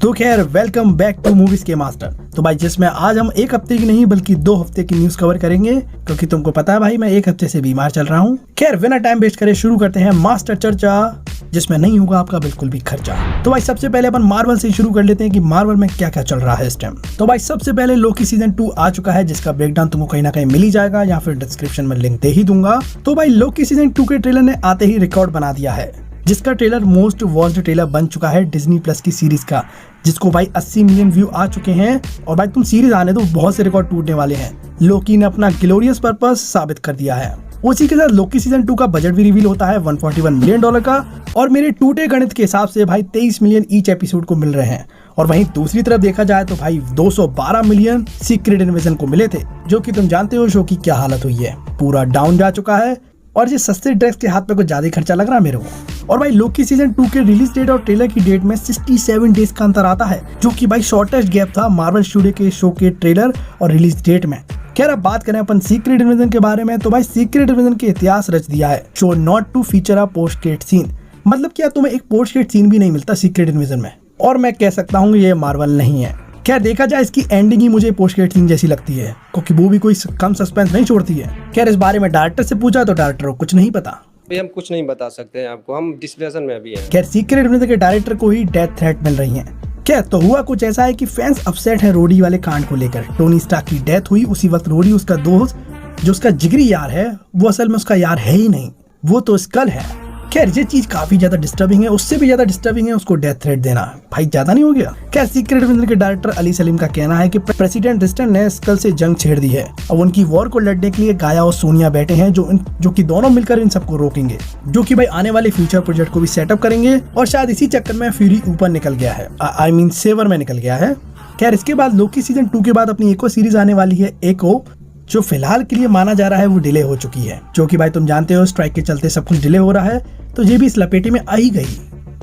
तो खैर welcome back to movies के मास्टर। तो भाई जिसमें आज हम एक हफ्ते की नहीं बल्कि 2 हफ्ते की न्यूज कवर करेंगे, क्योंकि तुमको पता है भाई मैं एक हफ्ते से बीमार चल रहा हूँ। खैर बिना टाइम वेस्ट करे शुरू करते हैं मास्टर चर्चा, जिसमें नहीं होगा आपका बिल्कुल भी खर्चा। तो भाई सबसे पहले अपन मार्वल से शुरू कर लेते हैं कि मार्वल में क्या क्या चल रहा है इस टाइम। तो भाई सबसे पहले लोकी सीजन 2 आ चुका है, जिसका ब्रेकडाउन तुमको कहीं ना कहीं मिल ही जाएगा या फिर डिस्क्रिप्शन में लिंक दे ही दूंगा। तो भाई लोकी सीजन 2 के ट्रेलर ने आते ही रिकॉर्ड बना दिया है, जिसका ट्रेलर मोस्ट वॉच्ड ट्रेलर बन चुका है डिज्नी प्लस की सीरीज का, जिसको भाई 80 मिलियन व्यू आ चुके हैं। और भाई तुम सीरीज आने दो, बहुत से रिकॉर्ड टूटने वाले हैं। लोकी ने अपना ग्लोरियस पर्पस साबित कर दिया है। उसी के साथ लोकी सीजन 2 का बजट भी रिवील होता है $141 मिलियन का, और मेरे टूटे गणित के हिसाब से भाई 23 मिलियन ईच एपिसोड को मिल रहे हैं। और वहीं दूसरी तरफ देखा जाए तो भाई 212 मिलियन सीक्रेट इन्वेजन को मिले थे, जो कि तुम जानते हो शो की क्या हालत हुई है, पूरा डाउन जा चुका है। और ये सस्ते ड्रेस के हाथ में कुछ ज्यादा खर्चा लग रहा है मेरे को। और भाई लोकी सीजन 2 के रिलीज डेट और ट्रेलर की डेट में 67 डेज का अंतर आता है, जो कि भाई शॉर्टेस्ट गैप था मार्वल स्टूडियो के शो के ट्रेलर और रिलीज डेट में। खैर अब बात करें अपन सीक्रेट इन्वेजन के बारे में, तो भाई सीक्रेट इन्वेजन के इतिहास रच दिया है show not to feature a post credit scene. मतलब क्या तुम्हें एक पोस्ट क्रेडिट सीन भी नहीं मिलता सीक्रेट इन्वेजन में, और मैं कह सकता हूँ ये मार्वल नहीं है। क्या देखा जाए इसकी एंडिंग ही मुझे पोस्ट क्रेडिट सीन जैसी लगती है, क्योंकि वो भी कोई कम सस्पेंस नहीं छोड़ती है। खैर इस बारे में डायरेक्टर से पूछा तो डायरेक्टर को कुछ नहीं पता। भाई हम कुछ नहीं बता सकते हैं आपको, हम डिस्कशन में अभी हैं। खैर सीक्रेट इन्वेजन के डायरेक्टर को ही डेथ थ्रेट मिल रही है। क्या तो हुआ कुछ ऐसा है कि फैंस अपसेट है रोडी वाले कांड को लेकर। टोनी स्टार्क की डेथ हुई उसी वक्त रोडी उसका दोस्त, जो उसका जिगरी यार है, वो असल में उसका यार है ही नहीं, वो तो स्कल है। खैर ये चीज काफी ज्यादा डिस्टर्बिंग है, उससे भी ज्यादा डिस्टर्बिंग है उसको डेथ थ्रेट देना। भाई ज्यादा नहीं हो गया? क्या सीक्रेट इन्वेजन के डायरेक्टर अली सलीम का कहना है कि प्रेसिडेंट डिस्टन ने स्कल से जंग छेड़ दी है। अब उनकी वॉर को लड़ने के लिए गाया और सोनिया बैठे हैं, जो कि दोनों मिलकर इन सबको रोकेंगे, जो कि भाई आने वाले फ्यूचर प्रोजेक्ट को भी सेटअप करेंगे। और शायद इसी चक्कर में फ्यूरी ऊपर निकल गया है, आई मीन सेवर में निकल गया है। खैर इसके बाद लोकी सीजन 2 के बाद अपनी एक और सीरीज आने वाली है एको, जो फिलहाल के लिए माना जा रहा है वो डिले हो चुकी है, जो कि भाई तुम जानते हो स्ट्राइक के चलते सब कुछ डिले हो रहा है, तो ये भी इस लपेटे में आ ही गई।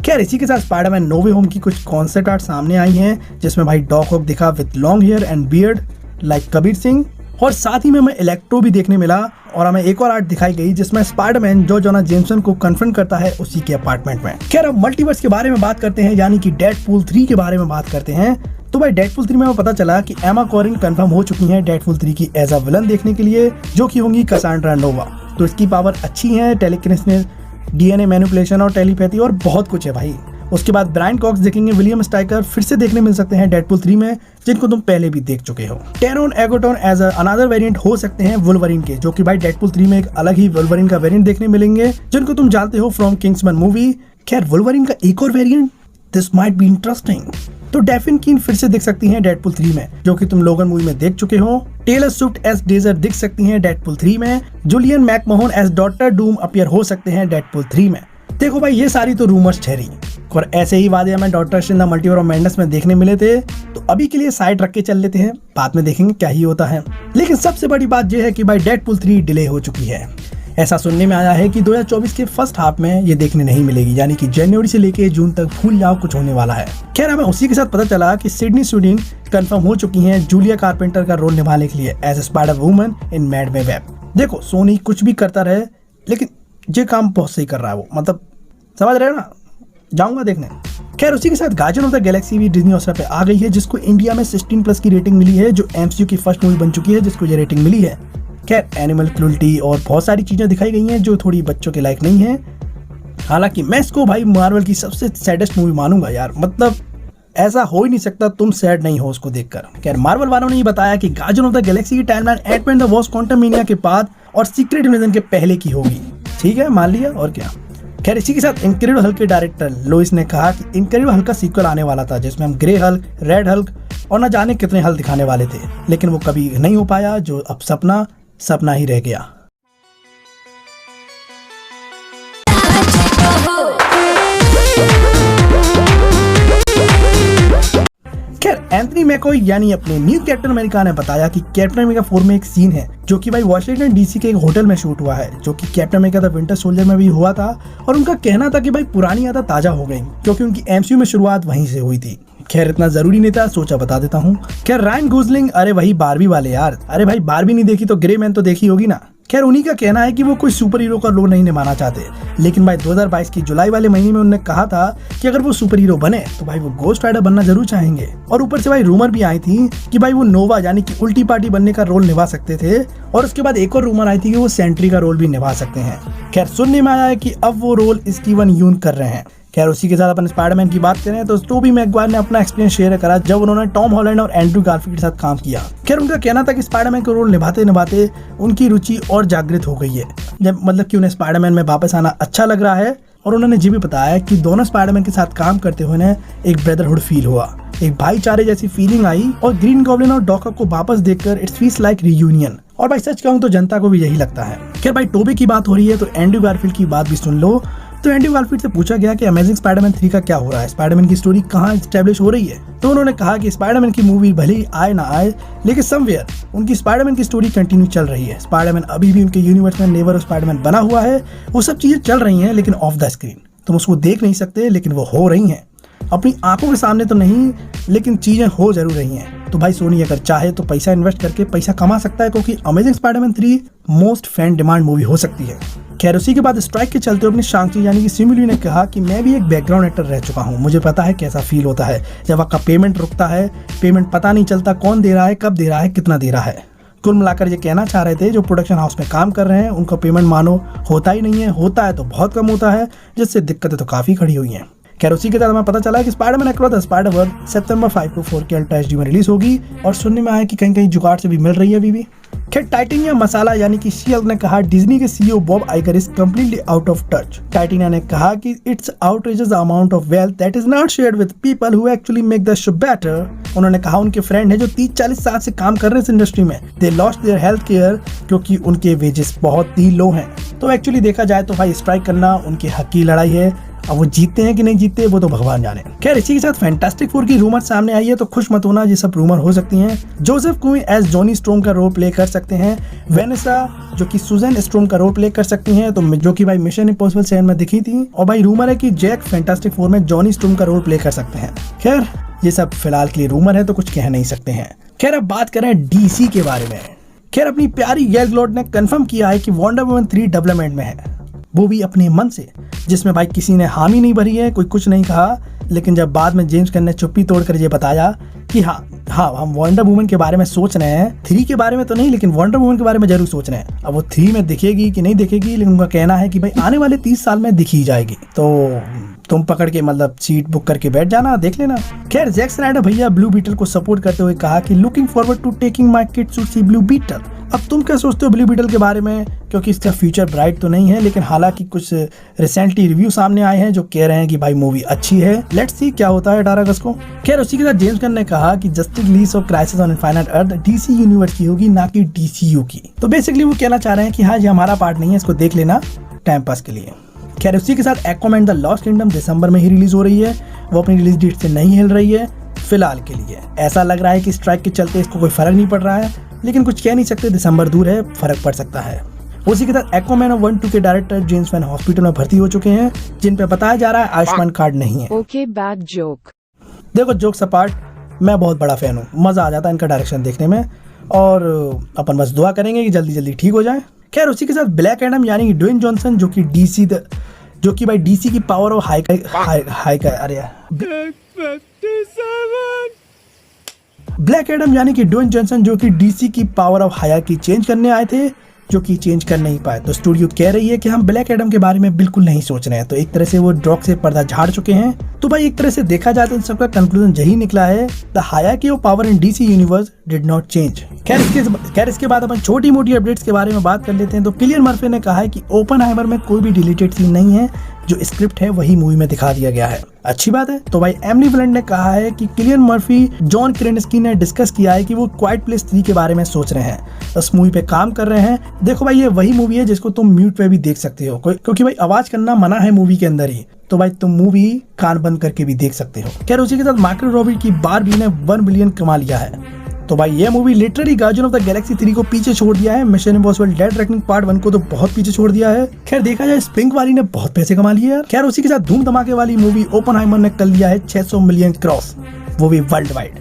खैर इसी के साथ स्पाइडरमैन नो वे होम की कुछ कॉन्सेप्ट आर्ट सामने आई हैं, जिसमें भाई डॉक हॉक दिखा with long hair and beard like Kabir Singh, और साथ ही में हमें इलेक्ट्रो भी देखने मिला। और हमें एक और आर्ट दिखाई गई जिसमें स्पाइडरमैन जो जोना जेमसन को कन्फ्रंट करता है उसी के अपार्टमेंट में। खैर अब मल्टीवर्स के बारे में बात करते हैं, यानी कि डेडपूल 3 के बारे में बात करते हैं। तो भाई डेडपूल 3 में हमें पता चला कि एमा कॉरिन कंफर्म हो चुकी हैं डेडपूल 3 की एज अ विलन देखने के लिए, जो कि होंगी कसांड्रा नोवा। तो इसकी पावर अच्छी है, टेलीकिनेसिस, डीएनए मैनिपुलेशन और टेलीपैथी और बहुत कुछ है भाई। उसके बाद ब्रायन कॉक्स देखेंगे, विलियम स्टाइकर फिर से देखने मिल सकते हैं डेडपूल 3 में, जिनको तुम पहले भी देख चुके हो। टेरोन एगोटोन एज अनदर वेरिएंट हो सकते हैं वुल्वरीन के, जो कि भाई डेडपूल 3 में एक अलग ही वुल्वरीन का वेरिएंट देखने मिलेंगे, जिनको तुम जानते हो फ्रॉम किंग्समैन मूवी। खैर वुल्वरीन का एक और variant, this might be interesting. तो डेफिन कीन फिर से दिख सकती हैं डेडपूल 3 में, जो कि तुम लोगन मूवी में देख चुके हो। टेलर स्विफ्ट एज डेजर दिख सकती हैं डेडपूल 3 में। Julian McMahon as Doctor Doom appear हो सकते हैं डेडपूल 3 में। देखो भाई ये सारी तो रूमर्स ठहरी, और ऐसे ही वादे हमें doctor strange the multiverse of madness में देखने मिले थे। तो अभी के लिए साइड रख के चल लेते हैं, बाद में देखेंगे क्या ही होता है। लेकिन सबसे बड़ी बात यह है कि भाई डेडपूल 3 डिले हो चुकी है। ऐसा सुनने में आया है कि 2024 के फर्स्ट हाफ में ये देखने नहीं मिलेगी, यानी कि जनवरी से लेके जून तक भूल जाओ कुछ होने वाला है। खैर हमें उसी के साथ पता चला कि सिडनी स्वीडेन कंफर्म हो चुकी हैं जूलिया कारपेंटर का रोल निभाने के लिए as a Spider Woman in Madame Web. देखो सोनी कुछ भी करता रहे, लेकिन ये काम बहुत सही कर रहा है वो, मतलब समझ रहे हो ना, जाऊंगा देखने। खैर उसी के साथ गार्डियन ऑफ द गैलेक्सी भी डिज्नी हॉटस्टार पे आ गई है, जिसको इंडिया में 16+ की रेटिंग मिली है, जो एमसीयू की फर्स्ट मूवी बन चुकी है जिसको ये रेटिंग मिली है। खैर एनिमल क्रूल्टी और बहुत सारी चीजें दिखाई गई हैं जो थोड़ी बच्चों के लायक नहीं है। हालांकि मैं इसको भाई मार्वल की सबसे सैडेस्ट मूवी मानूंगा यार, मतलब ऐसा हो ही नहीं सकता तुम सैड नहीं हो उसको देखकर। खैर मार्वल वालों ने ये बताया कि गार्डियन ऑफ द गैलेक्सी की timeline Ant Man the Wasp Quantumania के बाद और सीक्रेट इन्वेजन के पहले की होगी। ठीक है मान लिया, और क्या। खैर इसी के साथ इनक्रेडिबल हल्क के डायरेक्टर लोइस ने कहा कि इनक्रेडिबल हल्क का सीक्वल आने वाला था, जिसमें हम ग्रे हल्क, रेड हल्क और न जाने कितने हल्क दिखाने वाले थे, लेकिन वो कभी नहीं हो पाया, जो अब सपना ही रह गया। खैर एंथनी मैकॉय यानी अपने न्यू कैप्टन अमेरिका ने बताया कि कैप्टन अमेरिका 4 में एक सीन है जो कि भाई वॉशिंगटन डीसी के एक होटल में शूट हुआ है, जो कि captain America the winter soldier में भी हुआ था। और उनका कहना था कि भाई पुरानी यादें ताजा हो गई, क्योंकि उनकी एमसीयू में शुरुआत वहीं से हुई थी। खैर इतना जरूरी नहीं था, सोचा बता देता हूँ। खैर रायन गोसलिंग, अरे वही बारबी वाले यार, अरे भाई बारबी नहीं देखी तो ग्रे मैन तो देखी होगी ना। खैर उन्हीं का कहना है कि वो कोई सुपर हीरो का रोल नहीं निभाना चाहते, लेकिन भाई 2022 की जुलाई वाले महीने में उन्होंने कहा था कि अगर वो सुपर हीरो बने तो भाई वो गोस्ट राइडर बनना जरूर चाहेंगे। और ऊपर से भाई रूमर भी आई थी कि भाई वो नोवा यानी कि उल्टी पार्टी बनने का रोल निभा सकते थे, और उसके बाद एक और रूमर आई थी कि वो सेंट्री का रोल भी निभा सकते हैं। खैर सुनने में आया है कि अब वो रोल स्टीवन यून कर रहे हैं। खैर उसी के साथ अपन स्पाइडरमैन की बात करें तो टोबी मैगवायर ने अपना एक्सपीरियंस शेयर करा जब उन्होंने टॉम हॉलैंड और एंड्रू गारफील्ड के साथ काम किया। खैर उनका कहना था कि स्पाइडरमैन का रोल निभाते निभाते उनकी रुचि और जागृत हो गई है, जब मतलब कि उन्हें स्पाइडरमैन में वापस आना अच्छा लग रहा है। और उन्होंने ये भी बताया कि दोनों स्पाइडरमैन के साथ काम करते हुए उन्हें एक ब्रदरहुड फील हुआ, एक भाईचारे जैसी फीलिंग आई, और ग्रीन गॉब्लिन और डॉक ऑक को वापस देखकर इट्स फील्स लाइक रीयूनियन। और भाई सच कहूँ तो जनता को भी यही लगता है। खैर भाई टोबी की बात हो रही है तो एंड्रू गारफील्ड की बात भी सुन लो। तो एंड्रू गारफील्ड से पूछा गया कि अमेजिंग स्पाइडरमैन 3 का क्या हो रहा है, स्पाइडरमैन की स्टोरी कहाँ एस्टेब्लिश हो रही है। तो उन्होंने कहा कि स्पाइडरमैन की मूवी भले ही आए ना आए, लेकिन समवेयर उनकी स्पाइडरमैन की स्टोरी कंटिन्यू चल रही है। स्पाइडरमैन अभी भी उनके यूनिवर्स में नेवर ऑफ स्पाइडरमैन बना हुआ है। वो सब चीजें चल रही हैं लेकिन ऑफ द स्क्रीन, तुम उसको देख नहीं सकते, लेकिन वो हो रही हैं अपनी आंखों के सामने तो नहीं, लेकिन चीजें हो जरूर रही हैं। तो भाई सोनी अगर चाहे तो पैसा इन्वेस्ट करके पैसा कमा सकता है, क्योंकि amazing Spiderman 3 most fan demand movie हो सकती है। खैर उसी के बाद स्ट्राइक के चलते अपने शांग-ची यानी कि सिमू लियू ने कहा कि मैं भी एक बैकग्राउंड एक्टर रह चुका हूँ, मुझे पता है कैसा फील होता है जब आपका पेमेंट रुकता है, पेमेंट पता नहीं चलता कौन दे रहा है, कब दे रहा है, कितना दे रहा है। कुल मिलाकर ये कहना चाह रहे थे जो प्रोडक्शन हाउस में काम कर रहे हैं उनका पेमेंट मानो होता ही नहीं है, होता है तो बहुत कम होता है, जिससे दिक्कतें तो काफी खड़ी हुई हैं। खैर उसी के साथ हमें पता चला कि स्पाइडरमैन अक्रॉस द स्पाइडर-वर्स सितंबर 5 को 4K अल्ट्रा HD में रिलीज होगी, और सुनने में आया कि कहीं कहीं जुगाड़ से भी मिल रही है अभी भी। खैर टाइटेनिया मसाला यानी कि शीएल ने कहा डिज्नी के CEO Bob Iger is completely out of touch. Titania ने कहा कि it's outrageous amount of wealth that is not shared with people who actually make the show better. उन्होंने कहा उनके फ्रेंड है जो 30-40 साल से काम कर रहे हैं इस इंडस्ट्री में, they lost their health care क्योंकि उनके वेजेस बहुत ही लो हैं। तो एक्चुअली देखा जाए तो भाई स्ट्राइक करना उनके हक की लड़ाई है, अब वो जीतते हैं कि नहीं जीतते वो तो भगवान जाने। खैर इसी के साथ फैंटास्टिक 4 की रूमर सामने आई है, तो खुश मत होना, ये सब रूमर हो सकती हैं। Joseph Quinn as Johnny Storm का रोल प्ले कर सकते हैं, वेनेसा जो कि सुजैन स्ट्रोम का रोल प्ले कर सकती हैं, तो जो कि भाई मिशन इम्पॉसिबल 7 में दिखी थी, और भाई रूमर है कि जैक फैंटास्टिक 4 में जॉनी स्ट्रोम का रोल प्ले कर सकते हैं। खैर ये सब फिलहाल के लिए रूमर है तो कुछ कह नहीं सकते हैं। खैर अब बात करें डीसी के बारे में। खैर अपनी प्यारी गैल गैडोट ने कंफर्म किया है कि वंडर वुमन 3 डेवलपमेंट में है, वो भी अपने मन से, जिसमें भाई किसी ने हामी नहीं भरी है, कोई कुछ नहीं कहा। लेकिन जब बाद में जेम्स गन ने चुप्पी तोड़कर ये बताया कि हाँ हम वंडर वुमन के बारे में सोच रहे हैं, 3 के बारे में तो नहीं लेकिन वंडर वुमन के बारे में जरूर सोच रहे हैं। अब वो 3 में दिखेगी कि नहीं दिखेगी, लेकिन उनका कहना है कि भाई आने वाले 30 साल में दिखी जाएगी, तो तुम पकड़ के मतलब सीट बुक करके बैठ जाना, देख लेना। खैर जैक स्नाइडर भैया ब्लू बीटल को सपोर्ट करते हुए कहा कि looking forward to taking my kids to see Blue Beetle. अब तुम क्या सोचते हो ब्लू बीटल के बारे में, क्योंकि इसका फ्यूचर ब्राइट तो नहीं है, लेकिन हालांकि कुछ रिसेंटली रिव्यू सामने आए हैं जो कह रहे हैं कि भाई मूवी अच्छी है। लेट्स सी क्या होता है 18 अगस्त को। खैर उसी के साथ जेम्स गन ने कहा कि justice league of crisis on infinite earth DC universe की होगी, ना कि DCU की। तो बेसिकली वो कहना चाह रहे हैं कि हाँ ये हमारा पार्ट नहीं है, इसको देख लेना टाइम पास के लिए। खैर उसी के साथ एक्वामैन द लॉस्ट किंगडम दिसंबर में ही रिलीज हो रही है, वो अपनी रिलीज डेट से नहीं हिल रही है फिलहाल के लिए। ऐसा लग रहा है कि स्ट्राइक के चलते इसको कोई फर्क नहीं पड़ रहा है, लेकिन कुछ कह नहीं सकते, दिसंबर दूर है, फर्क पड़ सकता है। उसी के साथ एक्वामैन और 1-2 के डायरेक्टर जेम्स वैन हॉस्पिटल में भर्ती हो चुके हैं, जिन पे बताया जा रहा है आयुष्मान कार्ड नहीं है। Okay bad joke. देखो जोक्स अपार्ट, मैं बहुत बड़ा फैन हूँ, मजा आ जाता है इनका डायरेक्शन देखने में, और अपन बस दुआ करेंगे कि जल्दी जल्दी ठीक हो जाए। खैर उसी के साथ ब्लैक एडम यानी कि ड्वेन जॉनसन जो कि भाई डीसी की पावर और हाई का अरे ब्लैक एडम यानी कि ड्वेन जॉनसन जो कि डीसी की पावर ऑफ हायरार्की चेंज करने आए थे, जो कि चेंज कर नहीं पाए। तो स्टूडियो कह रही है कि हम ब्लैक एडम के बारे में बिल्कुल नहीं सोच रहे हैं, तो एक तरह से वो ड्रॉक से पर्दा झाड़ चुके हैं। तो भाई एक तरह से देखा जाए तो इन सबका कंक्लूजन यही निकला है, the hierarchy of power in DC universe did not change. खैर इसके बाद अपन छोटी मोटी अपडेट्स के बारे में बात कर लेते हैं। तो किलियन मर्फी ने कहा है कि ओपनहाइमर में कोई भी डिलीटेड सीन नहीं है, जो स्क्रिप्ट है वही मूवी में दिखा दिया गया है। अच्छी बात है। तो भाई एमिली ब्लंट ने कहा है कि किलियन मर्फी जॉन क्रेनेस्की ने डिस्कस किया है कि वो क्वाइट प्लेस 3 के बारे में सोच रहे हैं, उस मूवी पे काम कर रहे हैं। देखो भाई ये वही मूवी है जिसको तुम म्यूट पे भी देख सकते हो, क्योंकि भाई आवाज करना मना है मूवी के अंदर ही, तो भाई तुम मूवी कान बंद करके भी देख सकते हो। खैर उसी के साथ मार्गो रॉबी की बारबी ने 1 बिलियन कमा लिया है। तो भाई ये movie literally guardian of the Galaxy 3 को पीछे छोड़ दिया है, mission impossible dead reckoning part 1 को तो बहुत पीछे छोड़ दिया है। खैर देखा जाए स्प्रिंग वाली ने बहुत पैसे कमा लिए यार। खैर उसी के साथ धूम धमाके वाली मूवी ओपनहाइमर ने कर लिया है 600 मिलियन क्रॉस, वो भी वर्ल्ड वाइड।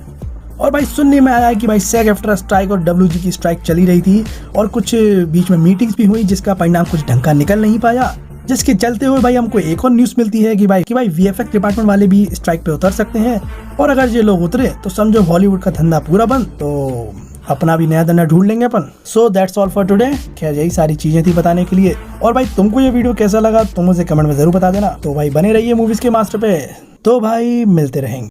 और भाई सुनने में आया है कि भाई सैग एफ्टर स्ट्राइक और WG की स्ट्राइक चली रही थी और कुछ बीच में मीटिंग्स भी हुई जिसका परिणाम कुछ ढंग का निकल नहीं पाया, जिसके चलते हुए भाई हमको एक और न्यूज़ मिलती है कि भाई VFX डिपार्टमेंट वाले भी स्ट्राइक पे उतर सकते हैं और अगर ये लोग उतरे तो समझो हॉलीवुड का धंधा पूरा बंद, तो अपना भी नया धंधा ढूंढ लेंगे अपन। So that's all for today. खैर यही सारी चीजें थी बताने के लिए, और भाई तुमको ये वीडियो कैसा लगा तुम मुझे कमेंट में जरूर बता देना। तो भाई बने रहिए मूवीज के मास्टर पे, तो भाई मिलते रहेंगे।